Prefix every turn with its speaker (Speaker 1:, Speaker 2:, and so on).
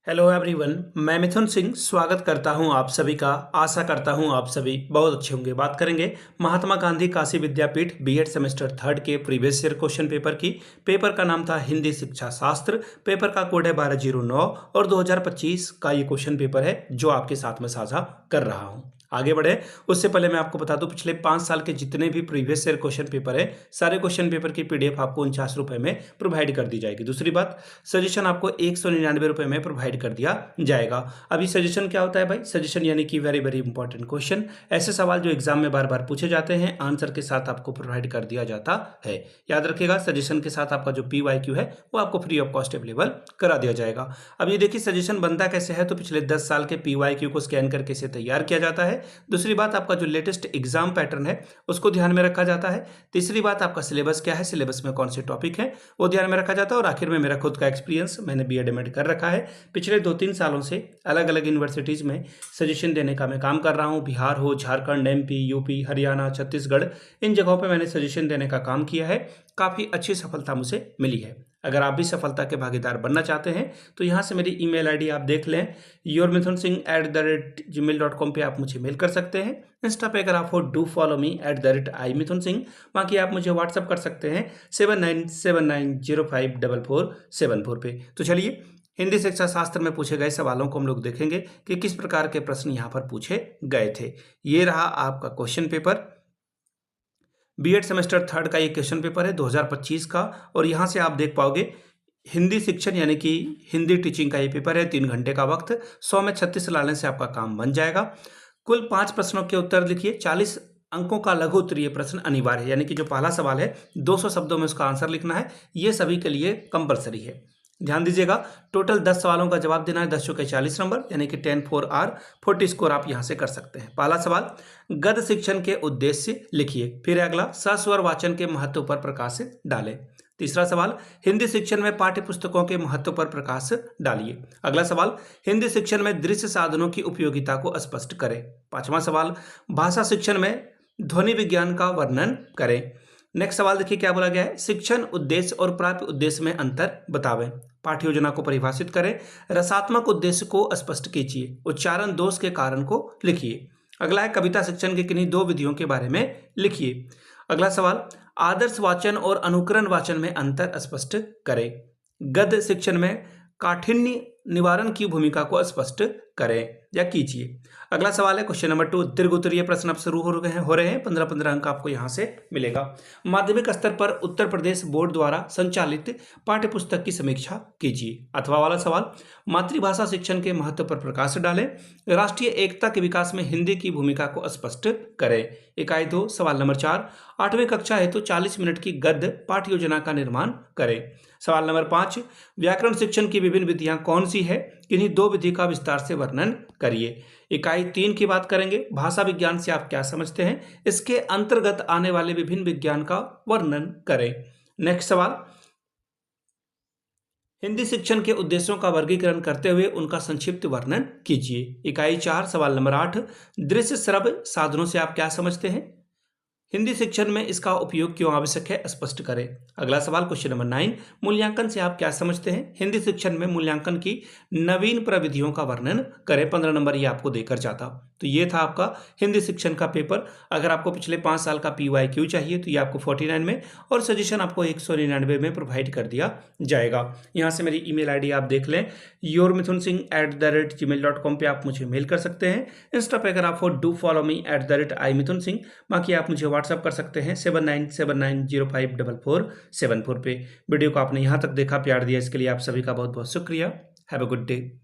Speaker 1: Hello everyone, मैं मिथुन सिंह स्वागत करता हूं आप सभी का। आशा करता हूं आप सभी बहुत अच्छे होंगे। बात करेंगे महात्मा गांधी काशी विद्यापीठ बीएड सेमेस्टर थर्ड के प्रीवियस ईयर क्वेश्चन पेपर की। पेपर का नाम था हिंदी शिक्षा शास्त्र। पेपर का कोड है 1209 और 2025 का ये क्वेश्चन पेपर है जो आपके साथ में साझा कर रहा हूँ। आगे बढ़े उससे पहले मैं आपको बता दूं, पिछले 5 साल के जितने भी प्रीवियस ईयर क्वेश्चन पेपर है, सारे क्वेश्चन पेपर की पीडीएफ आपको 49 रुपए में प्रोवाइड कर दी जाएगी। दूसरी बात, सजेशन आपको 199 रुपए में प्रोवाइड कर दिया जाएगा। अभी सजेशन क्या होता है भाई? सजेशन यानी कि वेरी वेरी इंपॉर्टेंट क्वेश्चन, ऐसे सवाल जो एग्जाम में बार बार पूछे जाते हैं, आंसर के साथ आपको प्रोवाइड कर दिया जाता है। याद रखिएगा, सजेशन के साथ आपका जो PYQ है वो आपको फ्री ऑफ कॉस्ट अवेलेबल करा दिया जाएगा। अब ये देखिए सजेशन बनता कैसे है, तो पिछले 10 साल के PYQ को स्कैन करके इसे तैयार किया जाता है। दूसरी बात, आपका जो लेटेस्ट एग्जाम पैटर्न है उसको ध्यान में रखा जाता है। तीसरी बात, आपका सिलेबस क्या है, सिलेबस में कौन से टॉपिक है वो ध्यान में रखा जाता है। और आखिर में मेरा खुद का एक्सपीरियंस, मैंने BEd MAd कर रखा है। पिछले 2-3 सालों से अलग अलग यूनिवर्सिटीज में सजेशन देने का मैं काम कर रहा हूँ। बिहार हो, झारखंड, MP, UP, हरियाणा, छत्तीसगढ़, इन जगहों पर मैंने सजेशन देने का काम किया है। काफ़ी अच्छी सफलता मुझे मिली है। अगर आप भी सफलता के भागीदार बनना चाहते हैं तो यहाँ से मेरी ईमेल आईडी आप देख लें, yourmithunsingh@gmail.com पे आप मुझे मेल कर सकते हैं। इंस्टा पे अगर आप हो, डू फॉलो मी @imithunsingh। बाकी आप मुझे व्हाट्सअप कर सकते हैं 7979054474 पे। तो चलिए, हिंदी शिक्षा शास्त्र में पूछे गए सवालों को हम लोग देखेंगे कि किस प्रकार के प्रश्न यहाँ पर पूछे गए थे। ये रहा आपका question paper, BEd semester third का ये क्वेश्चन पेपर है 2025 का। और यहाँ से आप देख पाओगे हिंदी शिक्षण यानी कि हिंदी टीचिंग का ये पेपर है। 3 घंटे का वक्त, 100 में 36 लाने से आपका काम बन जाएगा। कुल 5 प्रश्नों के उत्तर लिखिए। 40 अंकों का लघु उत्तरीय प्रश्न अनिवार्य है, यानी कि जो पहला सवाल है 200 शब्दों में उसका आंसर लिखना है। ये सभी के लिए कंपलसरी है। ध्यान दीजिएगा, टोटल 10 सवालों का जवाब देना है। 10 चौके 40 नंबर, यानी कि 10 4 R 40 स्कोर आप यहां से कर सकते हैं। पहला सवाल, गद्य शिक्षण के उद्देश्य लिखिए। फिर अगला, सस्वर वाचन के महत्व पर प्रकाश डालें। तीसरा सवाल, हिंदी शिक्षण में पाठ्य पुस्तकों के महत्व पर प्रकाश डालिए। अगला सवाल, हिंदी शिक्षण में दृश्य साधनों की उपयोगिता को स्पष्ट करें। पांचवा सवाल, भाषा शिक्षण में ध्वनि विज्ञान का वर्णन करें। नेक्स्ट सवाल देखिए क्या बोला गया है, शिक्षण उद्देश्य और प्राप्य उद्देश्य में अंतर बतावें। पाठ्य योजना को परिभाषित करें। रसात्मक उद्देश्य को स्पष्ट कीजिए। उच्चारण दोष के कारण को लिखिए। अगला है, कविता शिक्षण की किन्हीं 2 विधियों के बारे में लिखिए। अगला सवाल, आदर्श वाचन और अनुकरण वाचन में अंतर स्पष्ट करें। गद्य शिक्षण में काठिन्य निवारण की भूमिका को स्पष्ट करें या कीजिए। अगला सवाल है क्वेश्चन नंबर 2, दीर्घ उत्तरीय प्रश्न अब शुरू हो रहे हैं। 15-15 अंक आपको यहां से मिलेगा। माध्यमिक स्तर पर उत्तर प्रदेश बोर्ड द्वारा संचालित पाठ्य पुस्तक की समीक्षा कीजिए। अथवा वाला सवाल, मातृभाषा शिक्षण के महत्व पर प्रकाश डालें। राष्ट्रीय एकता के विकास में हिंदी की भूमिका को स्पष्ट करें। इकाई 2 सवाल नंबर 4, 8वीं कक्षा हेतु 40 मिनट की गद्य पाठ्य योजना का निर्माण करें। सवाल नंबर 5, व्याकरण शिक्षण की विभिन्न विधियां कौन सी है, किन्हीं 2 विधि का विस्तार से वर्णन करिए। इकाई 3 की बात करेंगे, भाषा विज्ञान से आप क्या समझते हैं, इसके अंतर्गत आने वाले विभिन्न विज्ञान का वर्णन करें। नेक्स्ट सवाल, हिंदी शिक्षण के उद्देश्यों का वर्गीकरण करते हुए उनका संक्षिप्त वर्णन कीजिए। इकाई 4 सवाल नंबर 8, दृश्य श्रव्य साधनों से आप क्या समझते हैं, हिंदी शिक्षण में इसका उपयोग क्यों आवश्यक है, स्पष्ट करें। अगला सवाल क्वेश्चन नंबर 9, मूल्यांकन से आप क्या समझते हैं, हिंदी शिक्षण में मूल्यांकन की नवीन प्रविधियों का वर्णन करें। 15 नंबर ये आपको देकर जाता। तो ये था आपका हिंदी शिक्षण का पेपर। अगर आपको पिछले 5 साल का PYQ चाहिए तो ये आपको 49 में और सजेशन आपको 199 में प्रोवाइड कर दिया जाएगा। यहाँ से मेरी ईमेल आईडी आप देख लें, yourmithunsingh@gmail.com पे आप मुझे मेल कर सकते हैं। इंस्टा पे अगर आप हो, डू फॉलो मी @imithunsingh। बाकी आप मुझे व्हाट्सअप कर सकते हैं 7979054474 पे। वीडियो को आपने यहाँ तक देखा, प्यार दिया, इसके लिए आप सभी का बहुत बहुत शुक्रिया। Have a good day.